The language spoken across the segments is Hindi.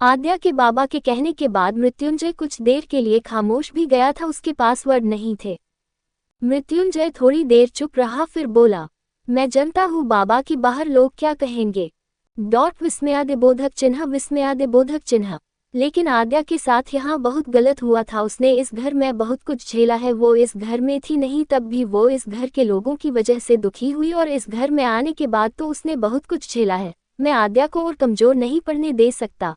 आद्या के बाबा के कहने के बाद मृत्युंजय कुछ देर के लिए खामोश भी गया था, उसके पास वर्ड नहीं थे। मृत्युंजय थोड़ी देर चुप रहा, फिर बोला, मैं जानता हूँ बाबा कि बाहर लोग क्या कहेंगे। विस्मयादिबोधक चिन्ह। लेकिन आद्या के साथ यहाँ बहुत गलत हुआ था। उसने इस घर में बहुत कुछ झेला है। वो इस घर में थी नहीं तब भी वो इस घर के लोगों की वजह से दुखी हुई, और इस घर में आने के बाद तो उसने बहुत कुछ झेला है। मैं आद्या को और कमजोर नहीं पड़ने दे सकता।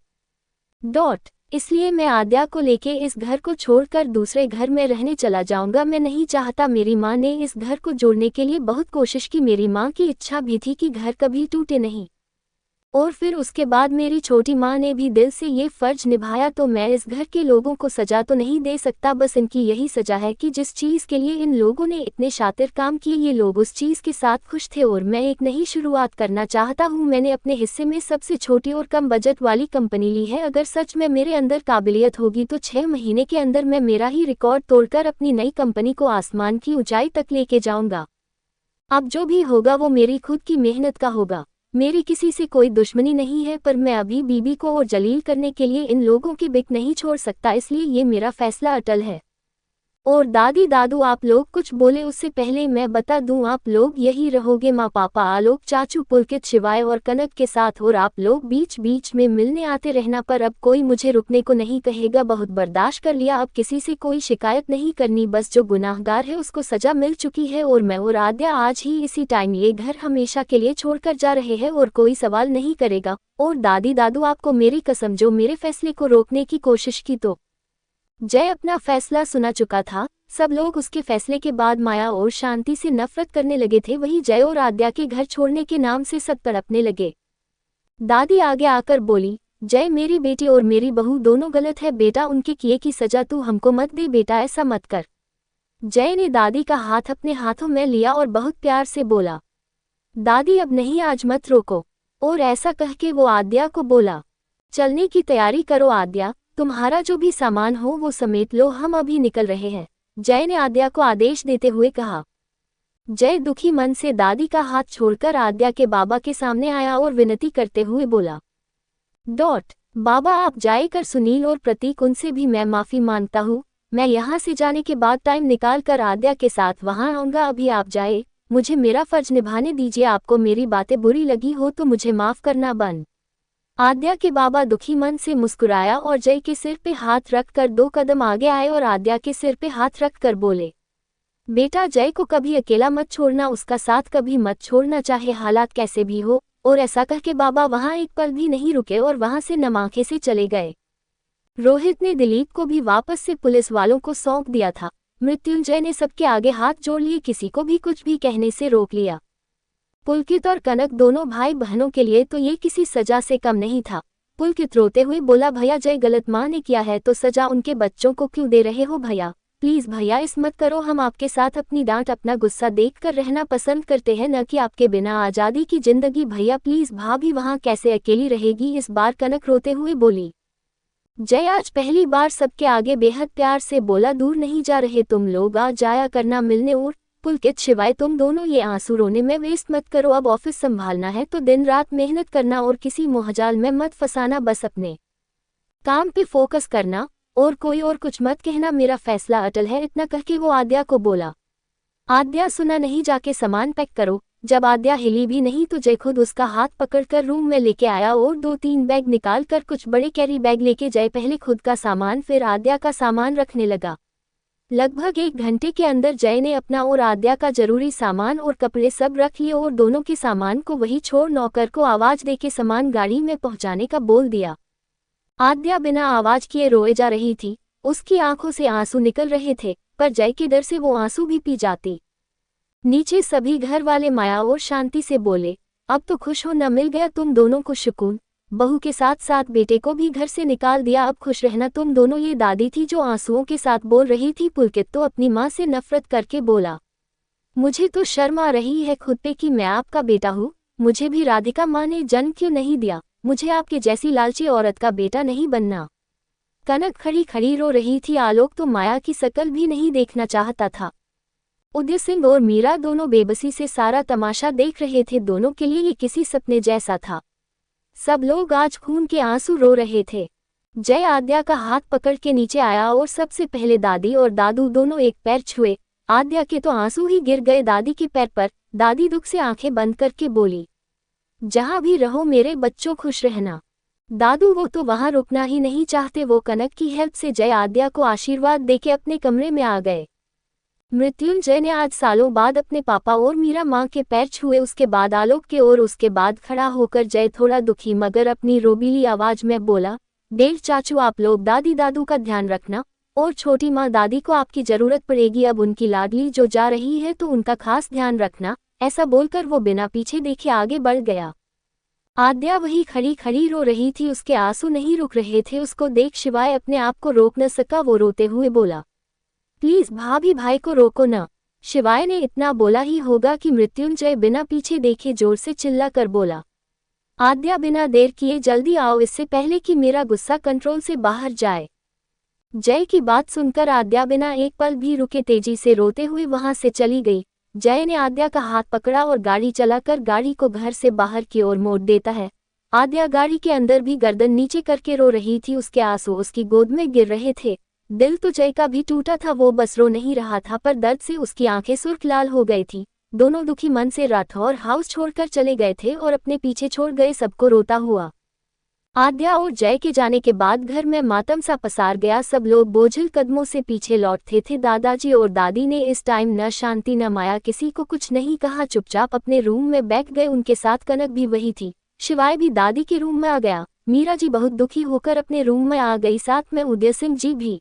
इसलिए मैं आद्या को लेके इस घर को छोड़कर दूसरे घर में रहने चला जाऊंगा। मैं नहीं चाहता। मेरी माँ ने इस घर को जोड़ने के लिए बहुत कोशिश की। मेरी माँ की इच्छा भी थी कि घर कभी टूटे नहीं, और फिर उसके बाद मेरी छोटी माँ ने भी दिल से ये फर्ज निभाया। तो मैं इस घर के लोगों को सजा तो नहीं दे सकता, बस इनकी यही सजा है कि जिस चीज़ के लिए इन लोगों ने इतने शातिर काम किए, ये लोग उस चीज़ के साथ खुश थे और मैं एक नई शुरुआत करना चाहता हूँ। मैंने अपने हिस्से में सबसे छोटी और कम बजट वाली कंपनी ली है। अगर सच में मेरे अंदर काबिलियत होगी तो 6 महीने के अंदर मैं मेरा ही रिकॉर्ड तोड़कर अपनी नई कंपनी को आसमान की ऊंचाई तक लेके जाऊंगा। अब जो भी होगा वो मेरी खुद की मेहनत का होगा। मेरी किसी से कोई दुश्मनी नहीं है, पर मैं अभी बीबी को और जलील करने के लिए इन लोगों की बिक नहीं छोड़ सकता। इसलिए ये मेरा फैसला अटल है। और दादी दादू आप लोग कुछ बोले उससे पहले मैं बता दूं, आप लोग यही रहोगे। माँ पापा आलोक चाचू पुलकित शिवाय और कनक के साथ, और आप लोग बीच बीच में मिलने आते रहना। पर अब कोई मुझे रुकने को नहीं कहेगा। बहुत बर्दाश्त कर लिया, अब किसी से कोई शिकायत नहीं करनी। बस जो गुनाहगार है उसको सजा मिल चुकी है, और मैं और आद्या आज ही इसी टाइम ये घर हमेशा के लिए छोड़कर जा रहे हैं और कोई सवाल नहीं करेगा। और दादी दादू आपको मेरी कसम, जो मेरे फैसले को रोकने की कोशिश की तो जय अपना फैसला सुना चुका था। सब लोग उसके फैसले के बाद माया और शांति से नफरत करने लगे थे। वही जय और आद्या के घर छोड़ने के नाम से सब तड़पने लगे। दादी आगे आकर बोली, जय मेरी बेटी और मेरी बहू दोनों गलत है बेटा, उनके किए की सजा तू हमको मत दे बेटा, ऐसा मत कर। जय ने दादी का हाथ अपने हाथों में लिया और बहुत प्यार से बोला, दादी अब नहीं, आज मत रोको। और ऐसा कह के वो आद्या को बोला, चलने की तैयारी करो आद्या, तुम्हारा जो भी सामान हो वो समेट लो, हम अभी निकल रहे हैं। जय ने आद्या को आदेश देते हुए कहा। जय दुखी मन से दादी का हाथ छोड़कर आद्या के बाबा के सामने आया और विनती करते हुए बोला, बाबा आप जाए कर सुनील और प्रतीक, उनसे भी मैं माफी मांगता हूँ। मैं यहाँ से जाने के बाद टाइम निकाल कर आद्या के साथ वहाँ आऊँगा। अभी आप जाए, मुझे मेरा फर्ज निभाने दीजिए। आपको मेरी बातें बुरी लगी हो तो मुझे माफ करना बन। आद्या के बाबा दुखी मन से मुस्कुराया और जय के सिर पे हाथ रखकर 2 कदम आगे आए और आद्या के सिर पे हाथ रखकर बोले, बेटा जय को कभी अकेला मत छोड़ना, उसका साथ कभी मत छोड़ना, चाहे हालात कैसे भी हो। और ऐसा कह के बाबा वहां एक पल भी नहीं रुके और वहां से नमाखे से चले गए। रोहित ने दिलीप को भी वापस से पुलिस वालों को सौंप दिया था। मृत्युंजय ने सबके आगे हाथ जोड़ लिए, किसी को भी कुछ भी कहने से रोक लिया। पुलकित और कनक दोनों भाई बहनों के लिए तो ये किसी सजा से कम नहीं था। पुलकित रोते हुए बोला, भैया जय गलत माँ ने किया है तो सजा उनके बच्चों को क्यों दे रहे हो भैया, प्लीज भैया इस मत करो। हम आपके साथ अपनी डांट अपना गुस्सा देखकर रहना पसंद करते हैं, न कि आपके बिना आज़ादी की जिंदगी। भैया प्लीज, भाभी वहाँ कैसे अकेली रहेगी। इस बार कनक रोते हुए बोली। जय आज पहली बार सबके आगे बेहद प्यार से बोला, दूर नहीं जा रहे तुम लोग, आ जाया करना मिलने। और पुलकित शिवाय तुम दोनों ये आंसू रोने में वेस्ट मत करो। अब ऑफिस संभालना है तो दिन रात मेहनत करना और किसी मोहजाल में मत फंसाना, बस अपने काम पे फोकस करना और कोई और कुछ मत कहना। मेरा फैसला अटल है। इतना कह के वो आद्या को बोला। आद्या सुना नहीं, जाके सामान पैक करो। जब आद्या हिली भी नहीं तो जय खुद उसका हाथ पकड़कर रूम में लेके आया और 2-3 बैग निकालकर कुछ बड़े कैरी बैग लेके जय पहले खुद का सामान फिर आद्या का सामान रखने लगा। लगभग 1 घंटे के अंदर जय ने अपना और आद्या का जरूरी सामान और कपड़े सब रख लिए और दोनों के सामान को वही छोड़ नौकर को आवाज देके सामान गाड़ी में पहुंचाने का बोल दिया। आद्या बिना आवाज किए रोए जा रही थी। उसकी आंखों से आंसू निकल रहे थे, पर जय के डर से वो आंसू भी पी जाती। नीचे सभी घर वाले माया और शांति से बोले, अब तो खुश हो, न मिल गया तुम दोनों को सुकून। बहू के साथ साथ बेटे को भी घर से निकाल दिया, अब खुश रहना तुम दोनों। ये दादी थी जो आंसुओं के साथ बोल रही थी। पुलकित तो अपनी माँ से नफरत करके बोला, मुझे तो शर्म आ रही है खुद पे कि मैं आपका बेटा हूँ। मुझे भी राधिका माँ ने जन्म क्यों नहीं दिया, मुझे आपके जैसी लालची औरत का बेटा नहीं बनना। कनक खड़ी खड़ी रो रही थी। आलोक तो माया की शकल भी नहीं देखना चाहता था। उदय सिंह और मीरा दोनों बेबसी से सारा तमाशा देख रहे थे। दोनों के लिए ये किसी सपने जैसा था। सब लोग आज खून के आंसू रो रहे थे। जय आद्या का हाथ पकड़ के नीचे आया और सबसे पहले दादी और दादू दोनों एक पैर छुए। आद्या के तो आंसू ही गिर गए दादी के पैर पर। दादी दुख से आंखें बंद करके बोली, जहां भी रहो मेरे बच्चों खुश रहना। दादू वो तो वहां रुकना ही नहीं चाहते। वो कनक की हेल्प से जय आद्या को आशीर्वाद देके अपने कमरे में आ गए। मृत्युंजय ने आज सालों बाद अपने पापा और मीरा माँ के पैर छुए, उसके बाद आलोक के, और उसके बाद खड़ा होकर जय थोड़ा दुखी मगर अपनी रोबीली आवाज में बोला, डेढ़ चाचू आप लोग दादी दादू का ध्यान रखना, और छोटी माँ दादी को आपकी जरूरत पड़ेगी, अब उनकी लाडली जो जा रही है तो उनका खास ध्यान रखना। ऐसा बोलकर वो बिना पीछे देखे आगे बढ़ गया। आद्या वही खड़ी खड़ी रो रही थी, उसके आंसू नहीं रुक रहे थे। उसको देख शिवाय अपने आप को रोक न सका। वो रोते हुए बोला, प्लीज भाभी भाई को रोको न। शिवाय ने इतना बोला ही होगा कि मृत्युंजय बिना पीछे देखे जोर से चिल्ला कर बोला, आद्या बिना देर किए जल्दी आओ, इससे पहले कि मेरा गुस्सा कंट्रोल से बाहर जाए। जय की बात सुनकर आद्या बिना एक पल भी रुके तेजी से रोते हुए वहां से चली गई। जय ने आद्या का हाथ पकड़ा और गाड़ी चलाकर गाड़ी को घर से बाहर की ओर मोड़ देता है। आद्या गाड़ी के अंदर भी गर्दन नीचे करके रो रही थी, उसके आंसू उसकी गोद में गिर रहे थे। दिल तो जय का भी टूटा था, वो बस रो नहीं रहा था पर दर्द से उसकी आंखें सुर्ख लाल हो गई थी। दोनों दुखी मन से राठौर हाउस छोड़कर चले गए थे और अपने पीछे छोड़ गए सबको रोता हुआ। आद्या और जय के जाने के बाद घर में मातम सा पसार गया। सब लोग बोझिल कदमों से पीछे लौटते थे। दादाजी और दादी ने इस टाइम न शांति न माया किसी को कुछ नहीं कहा, चुपचाप अपने रूम में बैठ गए। उनके साथ कनक भी वही थी। शिवाय भी दादी के रूम में आ गया। मीरा जी बहुत दुखी होकर अपने रूम में आ गई, साथ में उदय सिंह जी भी।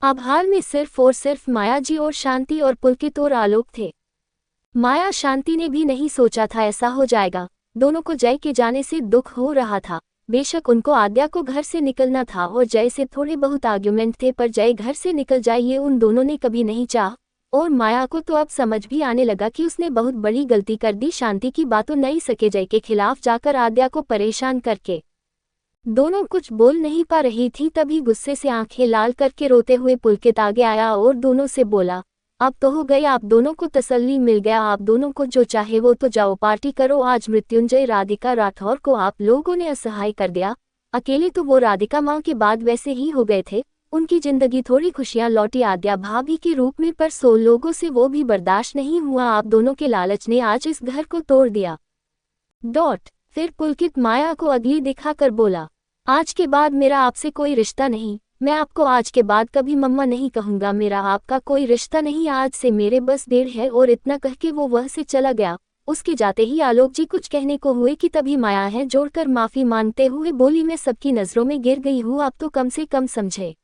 अब हाल में सिर्फ और सिर्फ माया जी और शांति और पुलकित और आलोक थे। माया शांति ने भी नहीं सोचा था ऐसा हो जाएगा। दोनों को जय के जाने से दुख हो रहा था। बेशक उनको आद्या को घर से निकलना था और जय से थोड़े बहुत आर्ग्यूमेंट थे, पर जय घर से निकल जाए ये उन दोनों ने कभी नहीं चाहा। और माया को तो अब समझ भी आने लगा कि उसने बहुत बड़ी गलती कर दी, शांति की बातों नहीं सके जय के खिलाफ जाकर आद्या को परेशान करके। दोनों कुछ बोल नहीं पा रही थी, तभी गुस्से से आंखें लाल करके रोते हुए पुलकित आगे आया और दोनों से बोला, अब तो हो गई, आप दोनों को तसल्ली मिल गया, आप दोनों को जो चाहे वो तो जाओ पार्टी करो। आज मृत्युंजय राधिका राठौर को आप लोगों ने असहाय कर दिया। अकेले तो वो राधिका माँ के बाद वैसे ही हो गए थे, उनकी जिंदगी थोड़ी खुशियां लौटी आद्या भाभी के रूप में, पर 100 लोगों से वो भी बर्दाश्त नहीं हुआ। आप दोनों के लालच ने आज इस घर को तोड़ दिया। फिर पुलकित माया को अगली दिखाकर बोला, आज के बाद मेरा आपसे कोई रिश्ता नहीं, मैं आपको आज के बाद कभी मम्मा नहीं कहूंगा, मेरा आपका कोई रिश्ता नहीं, आज से मेरे बस डेढ़ है। और इतना कह के वो वह से चला गया। उसके जाते ही आलोक जी कुछ कहने को हुए कि तभी माया है जोड़कर माफी मांगते हुए बोली, मैं सबकी नजरों में गिर गई हूँ, आप तो कम से कम समझे।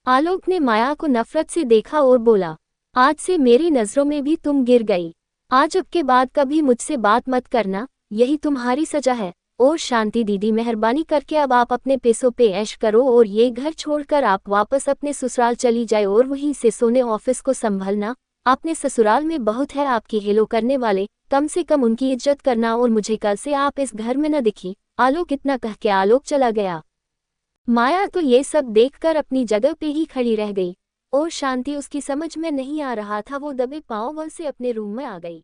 आलोक ने माया को नफरत से देखा और बोला, आज से मेरी नजरों में भी तुम गिर गई। आज अब के बाद कभी मुझसे बात मत करना, यही तुम्हारी सजा है। और शांति दीदी मेहरबानी करके अब आप अपने पैसों पे ऐश करो और ये घर छोड़कर आप वापस अपने ससुराल चली जाए और वहीं से सोने ऑफिस को संभलना। अपने ससुराल में बहुत है आपकी हेलो करने वाले, कम से कम उनकी इज्जत करना और मुझे कल से आप इस घर में न दिखी। आलोक इतना कह के आलोक चला गया। माया तो ये सब देखकर अपनी जगह पे ही खड़ी रह गई और शांति उसकी समझ में नहीं आ रहा था। वो दबे पांव से अपने रूम में आ गई।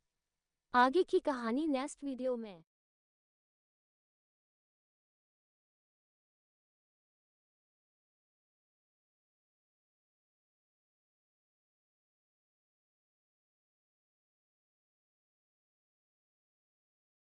आगे की कहानी नेक्स्ट वीडियो में।